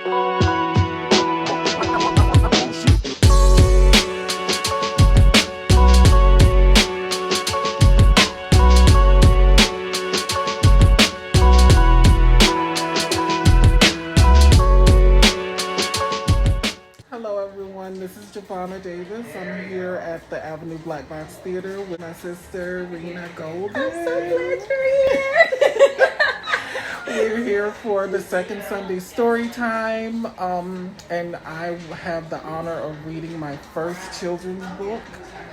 Hello everyone, this is Javannah Davis. I'm here at the Avenue Black Box Theater with my sister Rena Golden. I'm so glad you're here. We're here for the second Sunday Storytime, and I have the honor of reading my first children's book,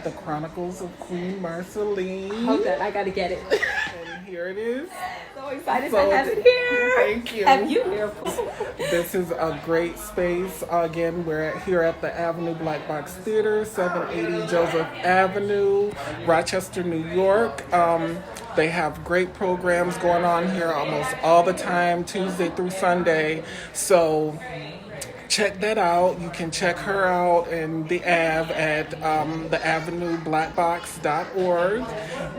The Chronicles of Queen Marceline. Hold on, I gotta get it. And here it is. So excited to have it here. Thank you. Have you here? This is a great space. Again, we're here at the Avenue Black Box Theater, 780 Joseph Avenue, Rochester, New York. They have great programs going on here almost all the time, Tuesday through Sunday. So check that out. You can check her out in the AVE at theavenueblackbox.org.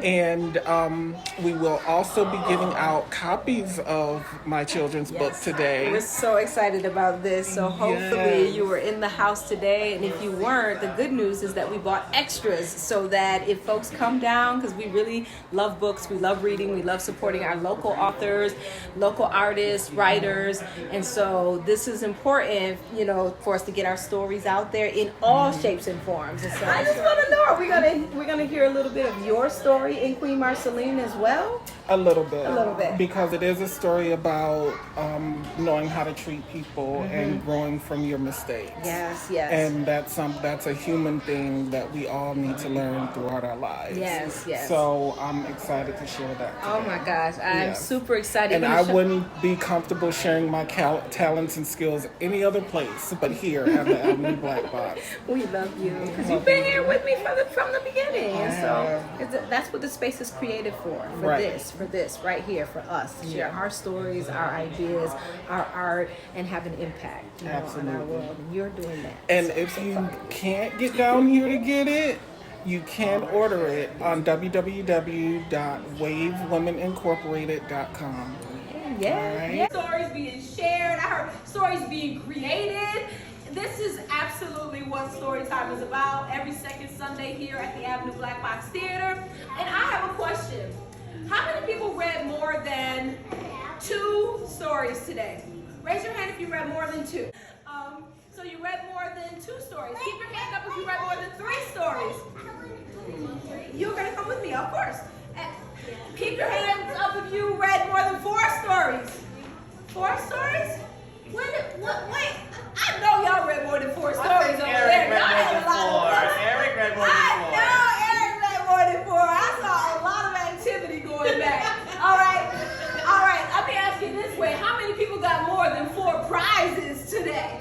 And we will also be giving out copies of my children's book today. We're so excited about this. So hopefully Yes. you were in the house today. And if you weren't, the good news is that we bought extras so that if folks come down, because we really love books, we love reading, we love supporting our local authors, local artists, writers. And so this is important, you know, for us to get our stories out there in all shapes and forms. And so I just want to know, are we're gonna hear a little bit of your story in Queen Marceline as well? A little bit. A little bit. Because it is a story about knowing how to treat people and growing from your mistakes. Yes, yes. And that's a human thing that we all need to learn throughout our lives. Yes, yes. So I'm excited to share that today. Oh my gosh, I'm Yes. super excited. And I wouldn't be comfortable sharing my talents and skills any other place but here at the Avenue Black Box. We love you because you've been here with me from the beginning, and so that's what the space is created for Right. for this right here for us to share our stories, our ideas, our art, and have an impact, you know, on our world. And you're doing that. And So- if so you fun. can't get down here to get it, you can order it on www.wavewomenincorporated.com. Yeah, Right. yeah. Stories being shared. I heard stories being created. This is absolutely what Storytime is about. Every second Sunday here at the Avenue Black Box Theater. And I have a question. How many people read more than 2 stories today? Raise your hand if you read more than 2. So you read more than 2 stories. Keep your hand up if you read more than 3 stories. You're gonna come with me, of course. Keep your hands up if you read more than 4 stories. 4 stories? Wait, I know y'all read more than 4 stories over there. Y'all had a lot of books. Eric read more than 4. I know Eric read more than 4. I saw a lot of activity going back. All right. Let me ask you this way: how many people got more than 4 prizes today?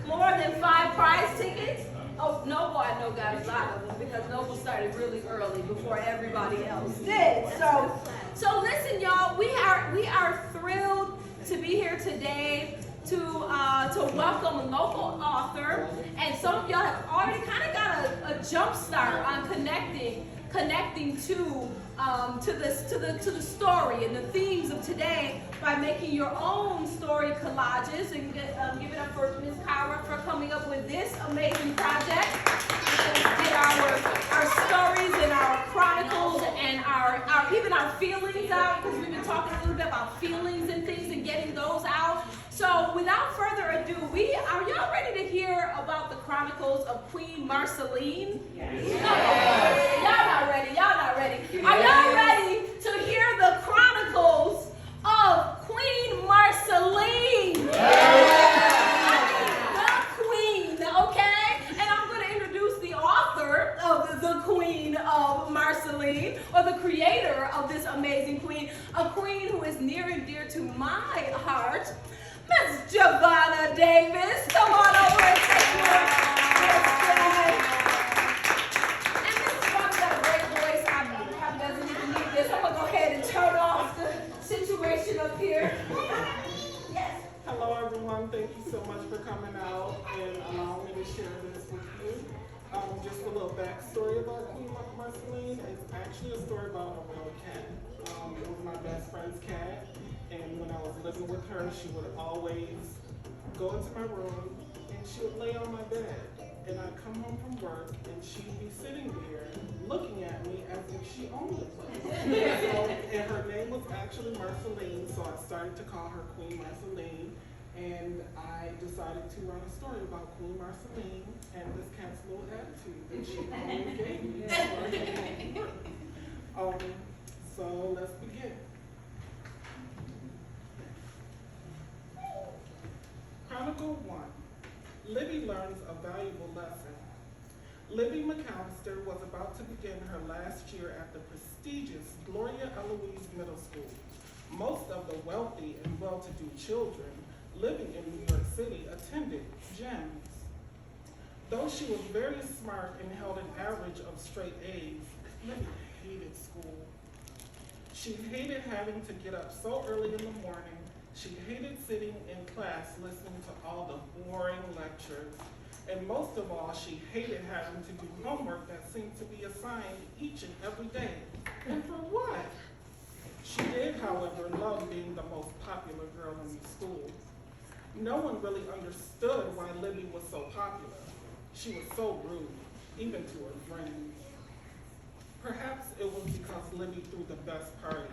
More than 5 prize tickets? Oh, Noble I know got a lot of them because Noble started really early before everybody else did. So listen, y'all, we are thrilled to be here today to welcome a local author, and some of y'all have already kind of got a jump start on connecting to the story and the themes of today by making your own story collages. And give it up for Ms. Howard for coming up with this amazing project. Get our stories and our chronicles and our even our feelings out, because we've been talking a little bit about feelings and things and getting those out. So without further ado, are y'all ready to hear about the Chronicles of Queen Marceline? Yes. Y'all not ready. Are y'all ready to hear the Chronicles of Queen Marceline? I mean, the queen, okay? And I'm going to introduce the author of the Queen of Marceline, or the creator of this amazing queen, a queen who is near and dear to my heart, Miss Javannah Davis. Come on over and take your And Miss Javannah's got a great voice. I probably doesn't even need this. I'm going to go ahead and turn off the situation up here. Yes. Hello everyone, thank you so much for coming out and allowing me to share this with you. Just a little backstory about Queen Marceline. It's actually a story about a real cat. It was my best friend's cat. And when I was living with her, she would always go into my room and she would lay on my bed. And I'd come home from work and she'd be sitting there looking at me as if she owned the place. And her name was actually Marceline, so I started to call her Queen Marceline. And I decided to write a story about Queen Marceline and this cat's little attitude that she always gave me. So let's begin. Chronicle 1. Libby learns a valuable lesson. Libby McAllister was about to begin her last year at the prestigious Gloria Eloise Middle School. Most of the wealthy and well-to-do children living in New York City attended GEMS. Though she was very smart and held an average of straight A's, Libby hated school. She hated having to get up so early in the morning. She hated sitting in class listening to all the boring lectures. And most of all, she hated having to do homework that seemed to be assigned each and every day. And for what? She did, however, love being the most popular girl in the school. No one really understood why Libby was so popular. She was so rude, even to her friends. Perhaps it was because Libby threw the best parties.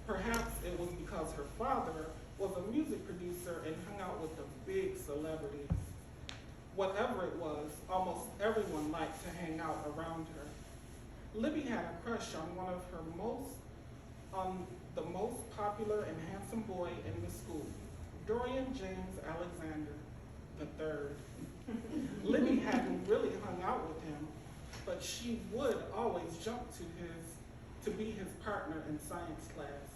Perhaps it was because her father was a music producer and hung out with the big celebrities. Whatever it was, almost everyone liked to hang out around her. Libby had a crush on the most popular and handsome boy in the school, Dorian James Alexander III. Libby hadn't really hung out with him, but she would always jump to be his partner in science class.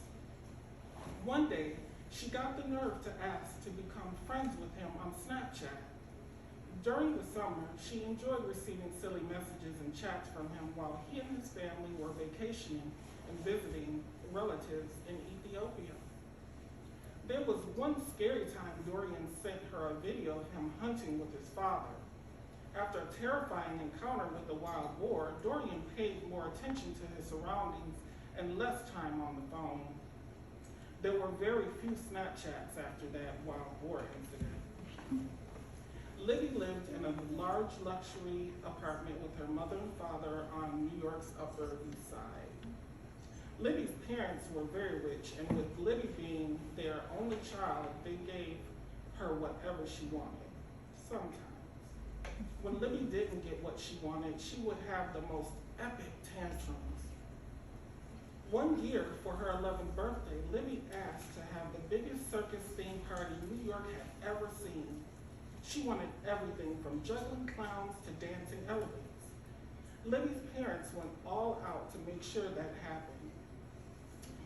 One day, she got the nerve to ask to become friends with him on Snapchat. During the summer, she enjoyed receiving silly messages and chats from him while he and his family were vacationing and visiting relatives in Ethiopia. There was one scary time Dorian sent her a video of him hunting with his father. After a terrifying encounter with a wild boar, Dorian paid more attention to his surroundings and less time on the phone. There were very few Snapchats after that wild boar incident. Libby lived in a large luxury apartment with her mother and father on New York's Upper East Side. Libby's parents were very rich, and with Libby being their only child, they gave her whatever she wanted, sometimes. When Libby didn't get what she wanted, she would have the most epic tantrums. One year, for her 11th birthday, Libby asked to have the biggest circus theme party New York had ever seen. She wanted everything from juggling clowns to dancing elephants. Libby's parents went all out to make sure that happened.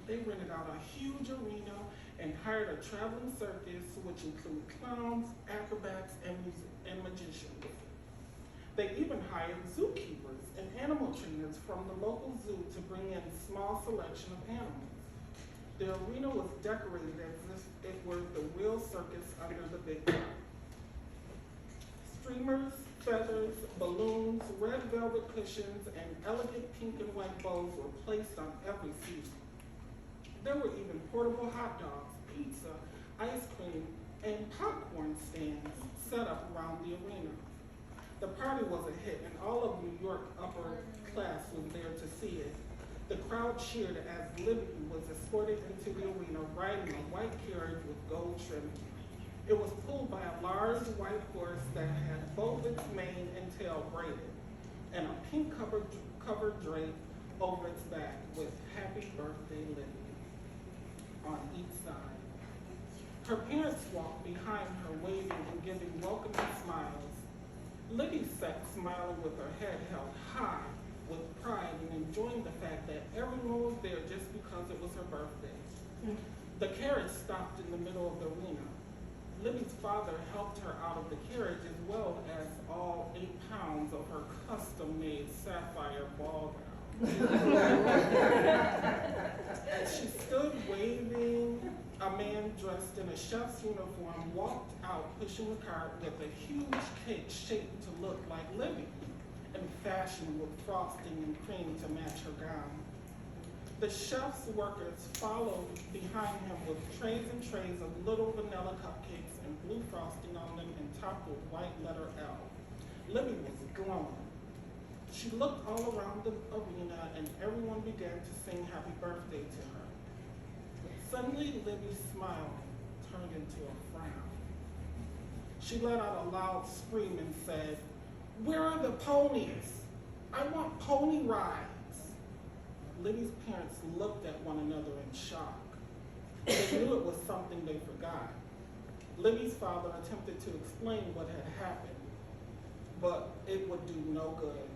They rented out a huge arena and hired a traveling circus, which included clowns, acrobats, and magicians. They even hired zookeepers and animal trainers from the local zoo to bring in a small selection of animals. The arena was decorated as if it were the real circus under the big top. Streamers, feathers, balloons, red velvet cushions, and elegant pink and white bows were placed on every seat. There were even portable hot dogs, pizza, ice cream, and popcorn stands set up around the arena. The party was a hit, and all of New York upper class was there to see it. The crowd cheered as Libby was escorted into the arena riding a white carriage with gold trimming. It was pulled by a large white horse that had both its mane and tail braided, and a pink covered drape over its back with "Happy Birthday, Libby" on each side. Her parents walked behind her, waving and giving welcoming smiles. Libby sat smiling with her head held high with pride and enjoying the fact that everyone was there just because it was her birthday. The carriage stopped in the middle of the arena. Libby's father helped her out of the carriage as well as all 8 pounds of her custom-made sapphire ball gown. As she stood waving, a man dressed in a chef's uniform walked out pushing the cart with a huge cake shaped to look like Libby and fashioned with frosting and cream to match her gown. The chef's workers followed behind him with trays and trays of little vanilla cupcakes and blue frosting on them and topped with white letter L. Libby was glowing. She looked all around the arena and everyone began to sing happy birthday to her. Suddenly, Libby's smile turned into a frown. She let out a loud scream and said, "Where are the ponies? I want pony rides." Libby's parents looked at one another in shock. They knew it was something they forgot. Libby's father attempted to explain what had happened, but it would do no good.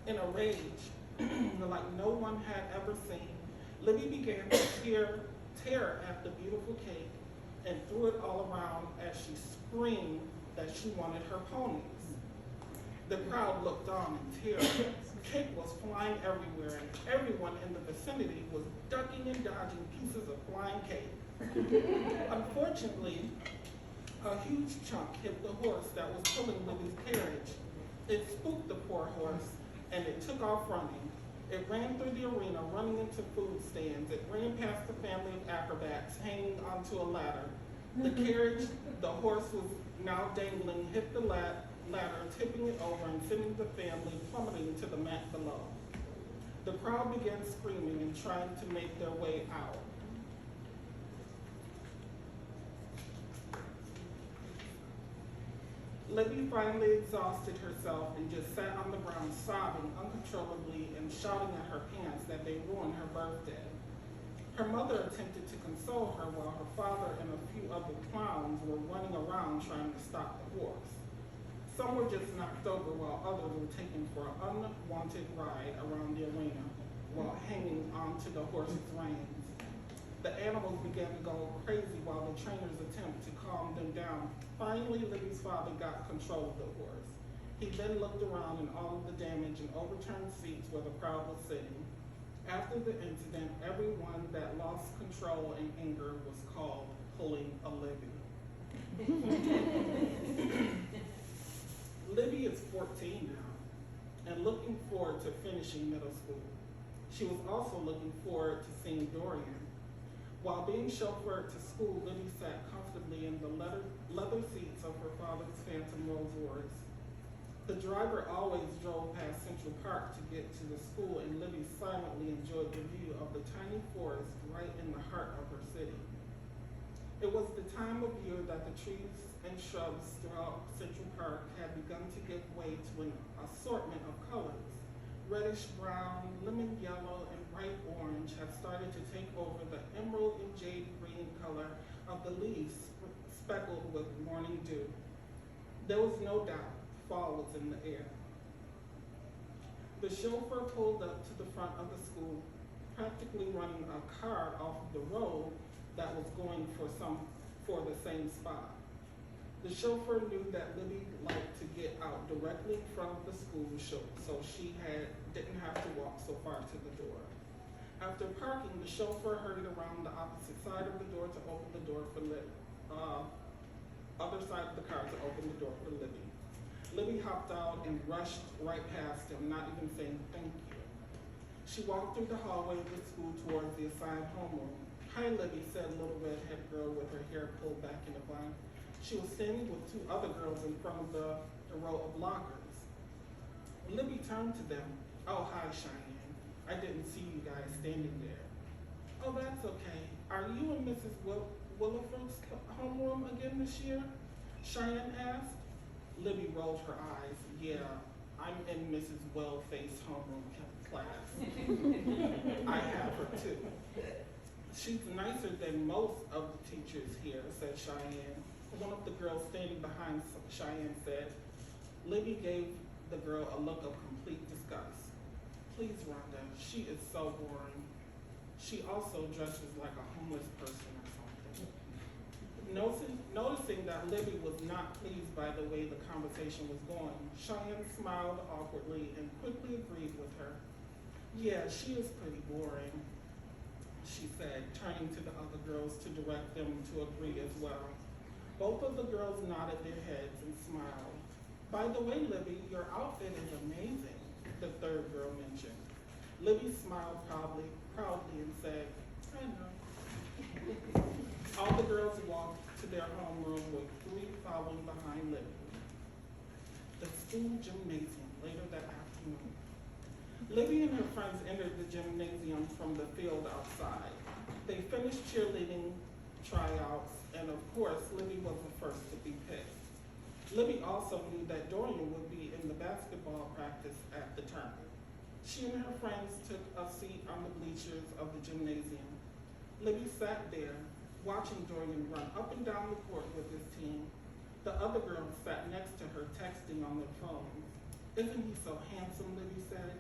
In a rage, like no one had ever seen, Libby began to tear at the beautiful cake and threw it all around as she screamed that she wanted her ponies. The crowd looked on in terror. Cake was flying everywhere, and everyone in the vicinity was ducking and dodging pieces of flying cake. Unfortunately, a huge chunk hit the horse that was pulling Libby's carriage. It spooked the poor horse, and it took off running. It ran through the arena, running into food stands. It ran past the family of acrobats hanging onto a ladder. The carriage the horse was now dangling hit the ladder, tipping it over and sending the family plummeting to the mat below. The crowd began screaming and trying to make their way out. Libby finally exhausted herself and just sat on the ground sobbing uncontrollably and shouting at her parents that they ruined her birthday. Her mother attempted to console her while her father and a few other clowns were running around trying to stop the horse. Some were just knocked over while others were taken for an unwanted ride around the arena while hanging onto the horse's reins. The animals began to go crazy while the trainers attempted to calm them down. Finally, Libby's father got control of the horse. He then looked around at all of the damage and overturned seats where the crowd was sitting. After the incident, everyone that lost control in anger was called pulling a Libby. Libby is 14 now and looking forward to finishing middle school. She was also looking forward to seeing Dorian. While being chauffeured to school, Libby sat comfortably in the leather seats of her father's Phantom Rolls Royce. The driver always drove past Central Park to get to the school, and Libby silently enjoyed the view of the tiny forest right in the heart of her city. It was the time of year that the trees and shrubs throughout Central Park had begun to give way to an assortment of colors. Reddish brown, lemon yellow, and bright orange have started to take over the emerald and jade green color of the leaves speckled with morning dew. There was no doubt fall was in the air. The chauffeur pulled up to the front of the school, practically running a car off of the road that was going for the same spot. The chauffeur knew that Libby liked to get out directly from the school so she didn't have to walk so far to the door. After parking, the chauffeur hurried around the opposite side of the door to open the door for other side of the car to open the door for Libby. Libby hopped out and rushed right past him, not even saying thank you. She walked through the hallway of the school towards the assigned homeroom. "Hi, Libby," said a little red-haired girl with her hair pulled back in a bun. She was standing with two other girls in front of the row of lockers. Libby turned to them. "Oh, hi, Cheyenne. I didn't see you guys standing there." "Oh, that's okay. Are you in Mrs. Williford's homeroom again this year?" Cheyenne asked. Libby rolled her eyes. "Yeah, I'm in Mrs. Well-Faced homeroom class. I have her too. She's nicer than most of the teachers here," said Cheyenne. One of the girls standing behind Cheyenne said. Libby gave the girl a look of complete disgust. "Please, Rhonda, she is so boring. She also dresses like a homeless person or something." Noticing that Libby was not pleased by the way the conversation was going, Cheyenne smiled awkwardly and quickly agreed with her. "Yeah, she is pretty boring," she said, turning to the other girls to direct them to agree as well. Both of the girls nodded their heads and smiled. "By the way, Libby, your outfit is amazing," the third girl mentioned. Libby smiled proudly and said, I know. All the girls walked to their homeroom with 3 following behind Libby. The school gymnasium later that afternoon. Libby and her friends entered the gymnasium from the field outside. They finished cheerleading tryouts, and of course, Libby was the first to be picked. Libby also knew that Dorian would be in the basketball practice at the turn. She and her friends took a seat on the bleachers of the gymnasium. Libby sat there, watching Dorian run up and down the court with his team. The other girls sat next to her, texting on their phones. Isn't he so handsome, Libby said.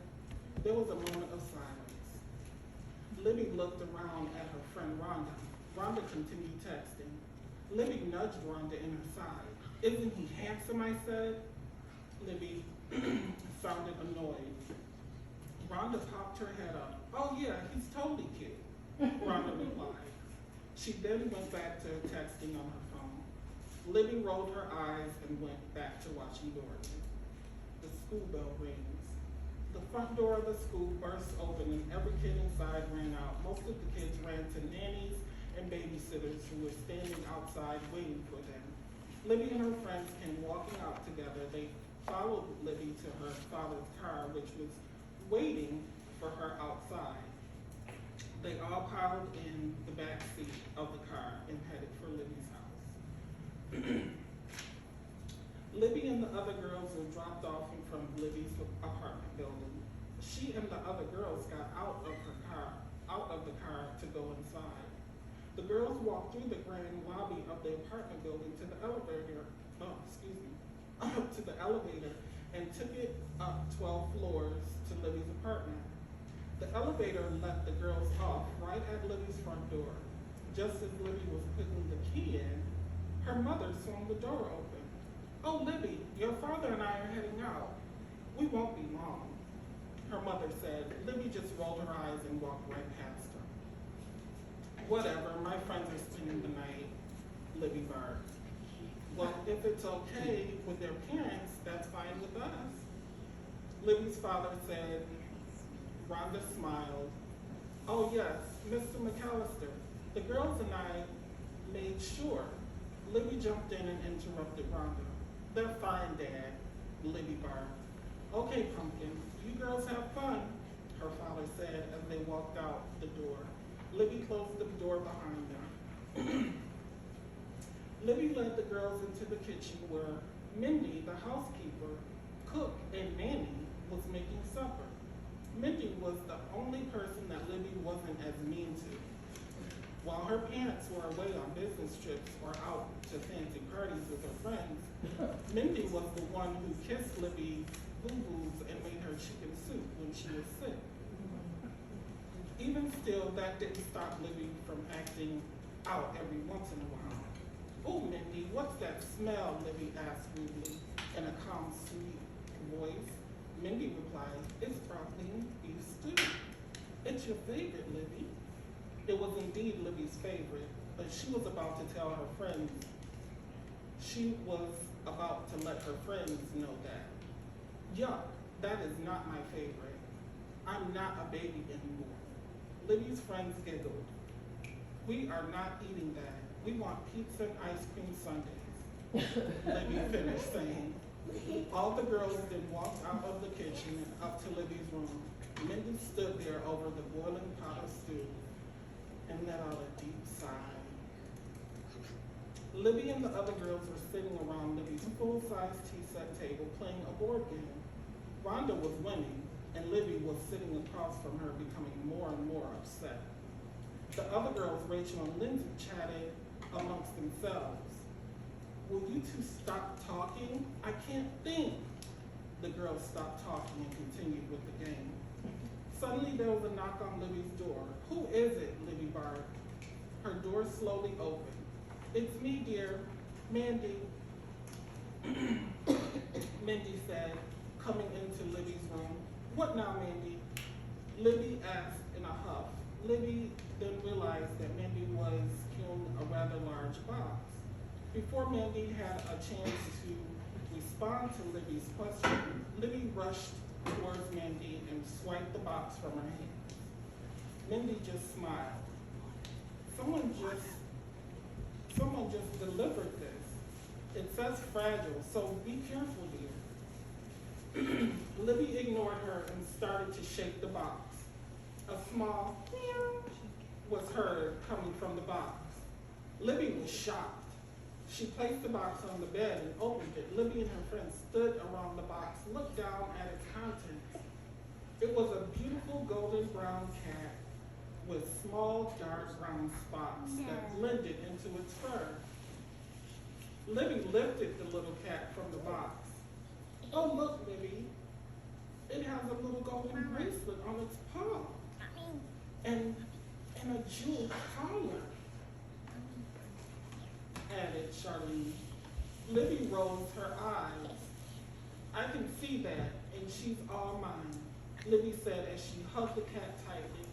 There was a moment of silence. Libby looked around at her friend Rhonda. Rhonda continued texting. Libby nudged Rhonda in her side. Isn't he handsome, I said. Libby sounded annoyed. Rhonda popped her head up. Oh yeah, he's totally cute, Rhonda replied. She then went back to texting on her phone. Libby rolled her eyes and went back to watching Dorian. The school bell rings. The front door of the school burst open and every kid inside ran out. Most of the kids ran to nannies and babysitters who were standing outside waiting for them. Libby and her friends came walking out together. They followed Libby to her father's car, which was waiting for her outside. They all piled in the back seat of the car and headed for Libby's house. Libby and the other girls were dropped off in front of Libby's apartment building. She and the other girls got out of the car to go inside. The girls walked through the grand lobby of the apartment building to the elevator, up to the elevator and took it up 12 floors to Libby's apartment. The elevator let the girls off right at Libby's front door. Just as Libby was putting the key in, her mother swung the door open. Oh, Libby, your father and I are heading out. We won't be long, her mother said. Libby just rolled her eyes and walked right past her. Whatever, my friends are spending the night, Libby barked. Well, if it's okay with their parents, that's fine with us. Libby's father said. Rhonda smiled. Oh yes, Mr. McAllister, the girls and I made sure. Libby jumped in and interrupted Rhonda. They're fine, Dad, Libby barked. Okay, Pumpkin, you girls have fun, her father said as they walked out the door. Libby closed the door behind them. Libby led the girls into the kitchen where Mindy, the housekeeper, cook, and Nanny was making supper. Mindy was the only person that Libby wasn't as mean to. While her parents were away on business trips or out to fancy parties with her friends, Mindy was the one who kissed Libby's boo-boos and made her chicken soup when she was sick. Even still, that didn't stop Libby from acting out every once in a while. Oh, Mindy, what's that smell? Libby asked rudely in a calm, sweet voice. Mindy replied, it's broccoli and beef stew. It's your favorite, Libby. It was indeed Libby's favorite, but she was about to tell her friends. She was about to let her friends know that. Yuck, that is not my favorite. I'm not a baby anymore. Libby's friends giggled. We are not eating that. We want pizza and ice cream sundaes. Libby finished saying. All the girls then walked out of the kitchen and up to Libby's room. Mindy stood there over the boiling pot of stew and let out a deep sigh. Libby and the other girls were sitting around Libby's full-size tea set table playing a board game. Rhonda was winning, and Libby was sitting across from her, becoming more and more upset. The other girls, Rachel and Lindsay, chatted amongst themselves. Will you two stop talking? I can't think. The girls stopped talking and continued with the game. Suddenly there was a knock on Libby's door. Who is it? Libby barked. Her door slowly opened. It's me, dear. Mandy. Mindy said, coming into Libby's room. What now, Mandy? Libby asked in a huff. Libby then realized that Mindy was carrying a rather large box. Before Mandy had a chance to respond to Libby's question, Libby rushed towards Mindy and swiped the box from her hand. Mindy just smiled. Someone just delivered this. It says fragile, so be careful, dear. Libby ignored her and started to shake the box. A small meow was heard coming from the box. Libby was shocked. She placed the box on the bed and opened it. Libby and her friends stood around the box, looked down at its contents. It was a beautiful golden brown cat with small dark brown spots that blended into its fur. Libby lifted the little cat from the box. Oh, look, Libby. It has a little golden bracelet on its paw and a jeweled collar, added Charlene. Libby rolled her eyes. I can see that, and she's all mine, Libby said as she hugged the cat tightly.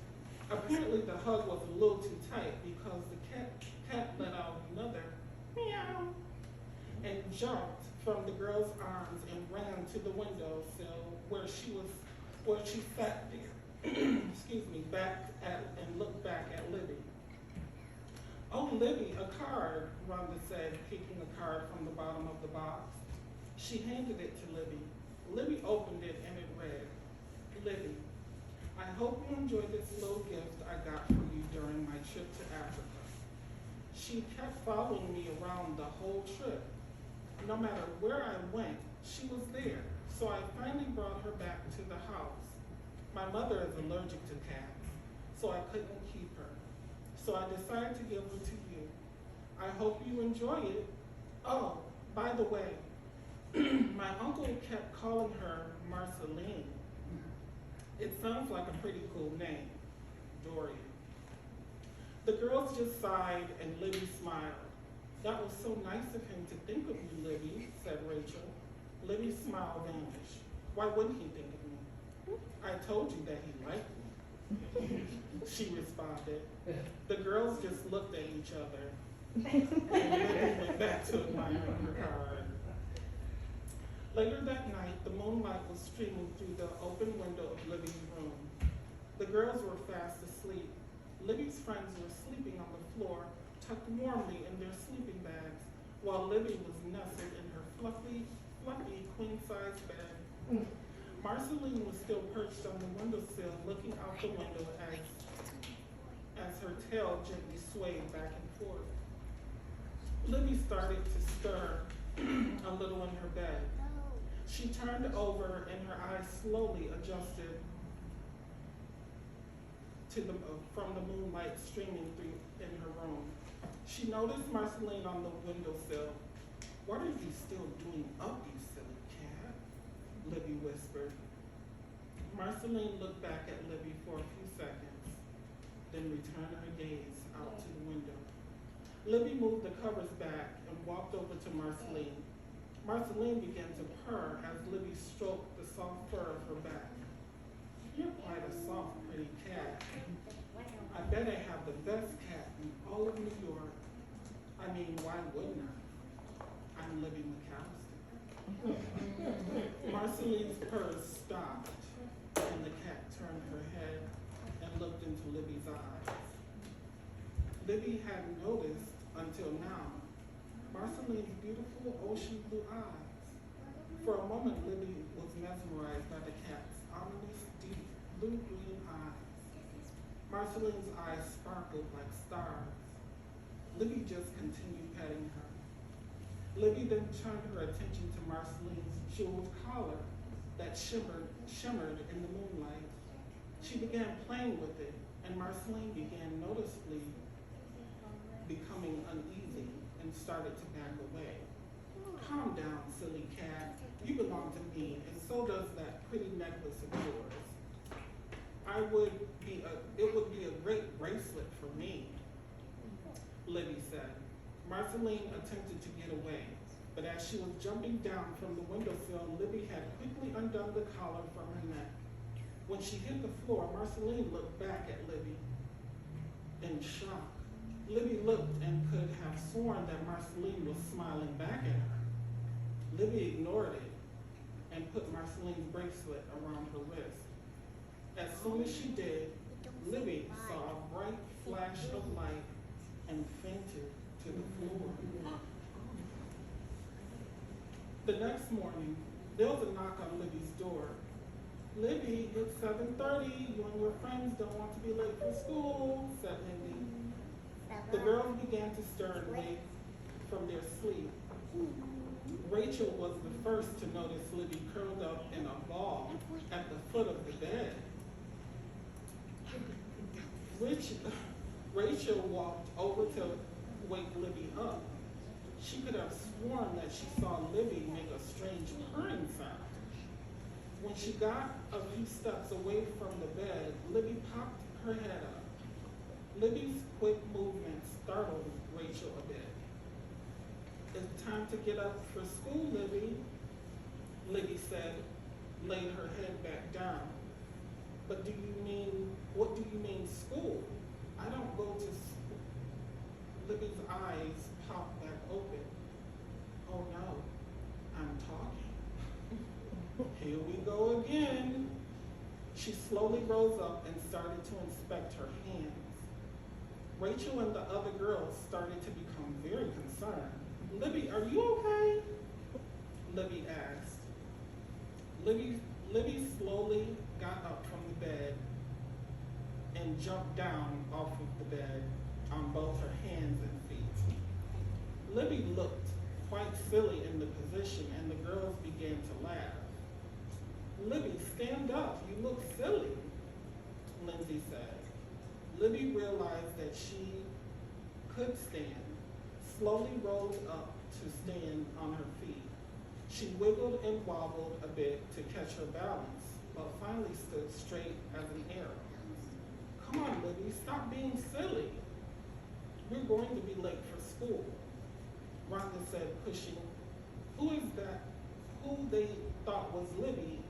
Apparently the hug was a little too tight because the cat let out another meow and jumped from the girl's arms and ran to the windowsill where she sat there. Excuse me, and looked back at Libby. Oh, Libby, a card, Rhonda said, picking a card from the bottom of the box. She handed it to Libby. Libby opened it and it read, Libby, I hope you enjoyed this little gift I got for you during my trip to Africa. She kept following me around the whole trip. No matter where I went, she was there. So I finally brought her back to the house. My mother is allergic to cats, so I couldn't keep her. So I decided to give her to you. I hope you enjoy it. Oh, by the way, my uncle kept calling her Marceline. It sounds like a pretty cool name, Dorian. The girls just sighed and Libby smiled. That was so nice of him to think of you, Libby, said Rachel. Libby's smile vanished. Why wouldn't he think of me? I told you that he liked me, she responded. The girls just looked at each other and Libby went back to admiring her card. Later that night, the moonlight was streaming through the open window of Libby's room. The girls were fast asleep. Libby's friends were sleeping on the floor, tucked warmly in their sleeping bags, while Libby was nestled in her fluffy queen-size bed. Marceline was still perched on the windowsill, looking out the window as her tail gently swayed back and forth. Libby started to stir a little in her bed. She turned over and her eyes slowly adjusted to from the moonlight streaming through in her room. She noticed Marceline on the windowsill. What are you still doing up, you silly cat? Libby whispered. Marceline looked back at Libby for a few seconds, then returned her gaze out to the window. Libby moved the covers back and walked over to Marceline. Marceline began to purr as Libby stroked the soft fur of her back. You're quite a soft, pretty cat. I bet I have the best cat in all of New York. I mean, why wouldn't I? I'm Libby McAllister. Marceline's purrs stopped, and the cat turned her head and looked into Libby's eyes. Libby hadn't noticed until now Marceline's beautiful ocean blue eyes. For a moment, Libby was mesmerized by the cat's ominous, deep, blue-green eyes. Marceline's eyes sparkled like stars. Libby just continued petting her. Libby then turned her attention to Marceline's jeweled collar that shimmered in the moonlight. She began playing with it, and Marceline began noticeably becoming uneasy and started to back away. Calm down, silly cat. You belong to me, and so does that pretty necklace of yours. It would be a great bracelet for me, Libby said. Marceline attempted to get away, but as she was jumping down from the windowsill, Libby had quickly undone the collar from her neck. When she hit the floor, Marceline looked back at Libby in shock. Libby looked and could have sworn that Marceline was smiling back at her. Libby ignored it and put Marceline's bracelet around her wrist. As soon as she did, Libby saw a bright flash of light and fainted to the floor. The next morning, there was a knock on Libby's door. "Libby, it's 7:30. You and your friends don't want to be late for school," said Libby. The girls began to stir and wake from their sleep. Rachel was the first to notice Libby curled up in a ball at the foot of the bed. Rachel walked over to wake Libby up. She could have sworn that she saw Libby make a strange purring sound. When she got a few steps away from the bed, Libby popped her head up. Libby's quick movements startled Rachel a bit. "It's time to get up for school, Libby," Libby said, laid her head back down. "But what do you mean school? I don't go to school." Libby's eyes popped back open. "Oh no, I'm talking." "Here we go again." She slowly rose up and started to inspect her hands. Rachel and the other girls started to become very concerned. "Libby, are you okay?" Libby asked. Libby slowly got up from the bed and jumped down off of the bed on both her hands and feet. Libby looked quite silly in the position, and the girls began to laugh. "Libby, stand up. You look silly," Lindsay said. Libby realized that she could stand, slowly rose up to stand on her feet. She wiggled and wobbled a bit to catch her balance, but finally stood straight as an arrow. "Come on, Libby, stop being silly. We're going to be late for school," Rhonda said, pushing. Who is that? Who they thought was Libby?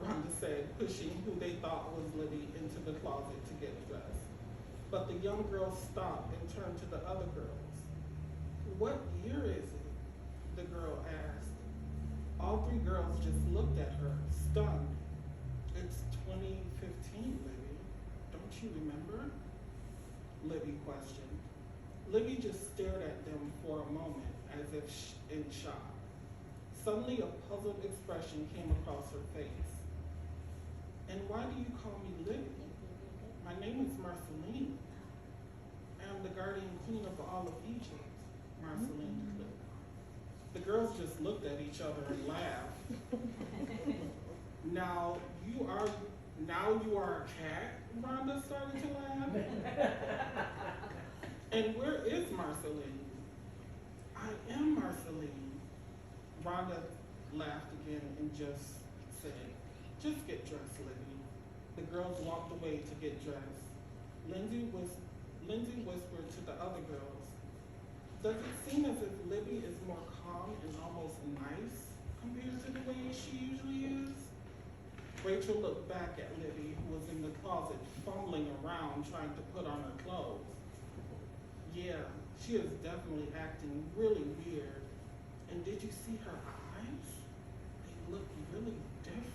Rhonda said, pushing who they thought was Libby into the closet to get dressed. But the young girl stopped and turned to the other girls. "What year is it?" the girl asked. All three girls just looked at her, stunned. "It's 2015, Libby. Don't you remember?" Libby questioned. Libby just stared at them for a moment, as if in shock. Suddenly, a puzzled expression came across her face. "And why do you call me Libby? My name is Marceline. I am the guardian queen of all of Egypt," Marceline declared. The girls just looked at each other and laughed. Now you are a cat?" Rhonda started to laugh. "And where is Marceline?" "I am Marceline." Rhonda laughed again and just said, "Just get dressed, Libby." The girls walked away to get dressed. Lindsay whispered to the other girls, "Does it seem as if Libby is more calm and almost nice compared to the way she usually is?" Rachel looked back at Libby, who was in the closet fumbling around trying to put on her clothes. "Yeah, she is definitely acting really weird. And did you see her eyes? They look really different."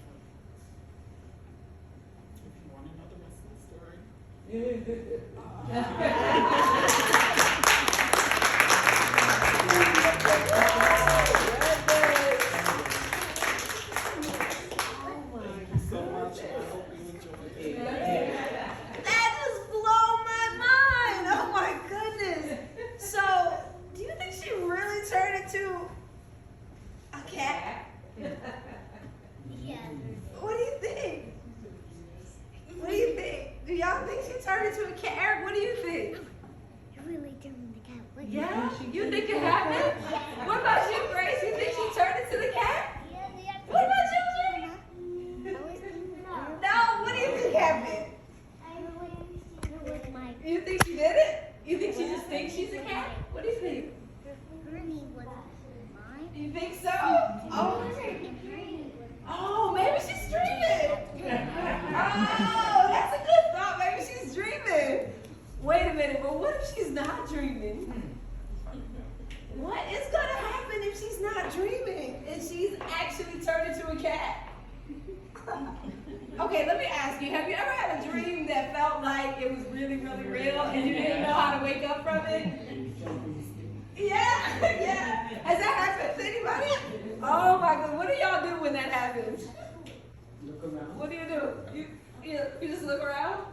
If you want to know the rest of the story. Thank you so much. I hope you enjoyed it. That just blew my mind. Oh my goodness. So, do you think she really turned into a cat? Yeah. What do you think? What do you think? Do y'all think she turned into a cat? Eric, what do you think? I really turned the cat. What? Yeah? You think it happened? What about you, Grace? You think she turned into the cat? Yeah. What about you, Jay? No, what do you think happened? You think she did it? You think she just thinks she's a cat? What do you think? You think so? Oh, maybe she's dreaming. Oh, that's a good thought. Maybe she's dreaming. Wait a minute, but what if she's not dreaming? What is going to happen if she's not Okay, let me ask you, have you ever had a dream that felt like it was really, really real and you didn't know how to wake up from it? Yeah, yeah. Has that happened to anybody? Oh my God, what do y'all do when that happens? Look around. What do? You just look around?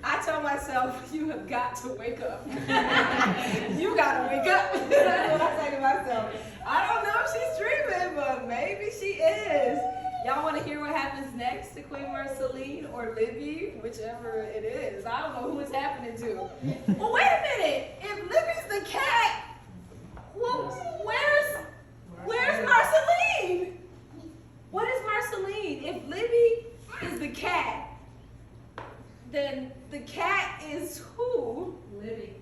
I tell myself, you have got to wake up. You gotta wake up. That's what I say to myself. I don't know if she's dreaming, but maybe she is. Y'all want to hear what happens next to Queen Marceline or Libby, whichever it is. I don't know who it's happening to. Well, wait a minute. If Libby's the cat, well, where's Marceline? What is Marceline? If Libby is the cat, then the cat is who? Libby.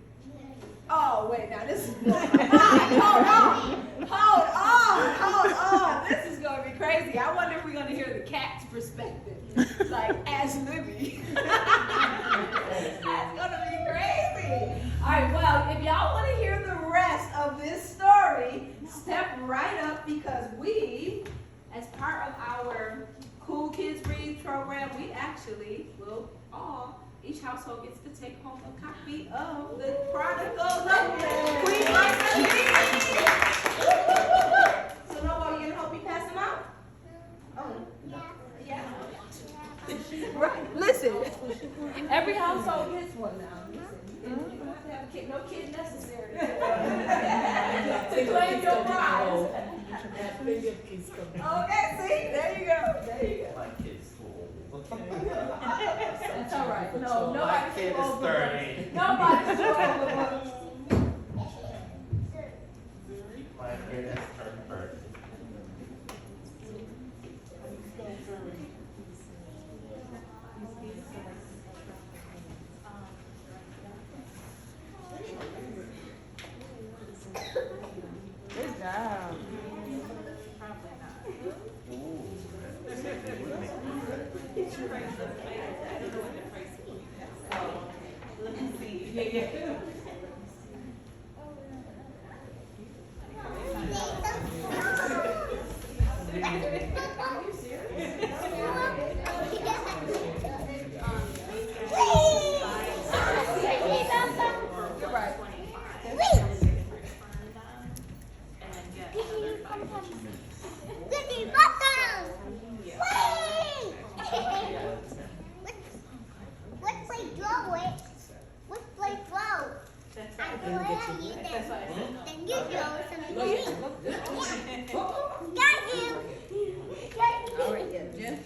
Oh, wait, now this is going Hold on. This is going to be crazy. I wonder if we're going to hear the cat's perspective, like as Libby. That's going to be crazy. All right, well, if y'all want to hear the rest of this story, step right up because we, as part of our Cool Kids Read program, we actually will each household gets to take home a copy of the Chronicles of Queen Marceline. So nobody gonna help me pass them out? Oh, yeah. Right. Listen, every household gets one now. You don't have to have a kid, no kid necessary. To claim your prize. Okay, see, there you go. My kid's full. That's all right. No, nobody's kid too is old for 30. books. Nobody's too old for books. My kid has turned 30. Good job.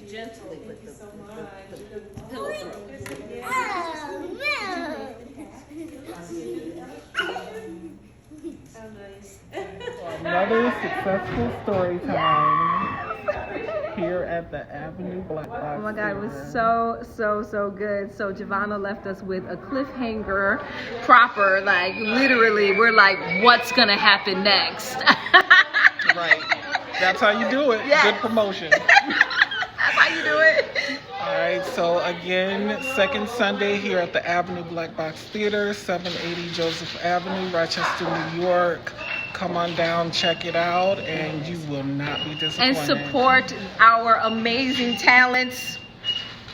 Gently with the pillow throw. Another successful story time here at the Avenue Black Box. Oh my God, it was so good. So Javannah left us with a cliffhanger proper, like literally, we're like, what's gonna happen next? Right. That's how you do it. Yes. Good promotion. That's how you do it. All right, so again, second Sunday here at the Avenue Black Box Theater, 780 Joseph Avenue, Rochester, New York. Come on down, check it out, and you will not be disappointed. And support our amazing talents.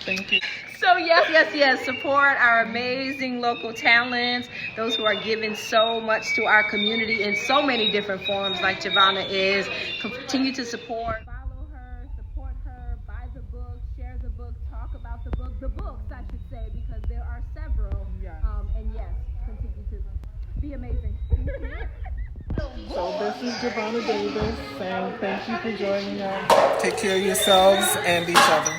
Thank you. So yes, support our amazing local talents, those who are giving so much to our community in so many different forms like Javannah is. Continue to support. Follow her, support her, buy the book, share the book, talk about the book, the books I should say, because there are several. Yes. And yes, continue to be amazing. So this is Javannah Davis saying thank you for joining us. Take care of yourselves and each other.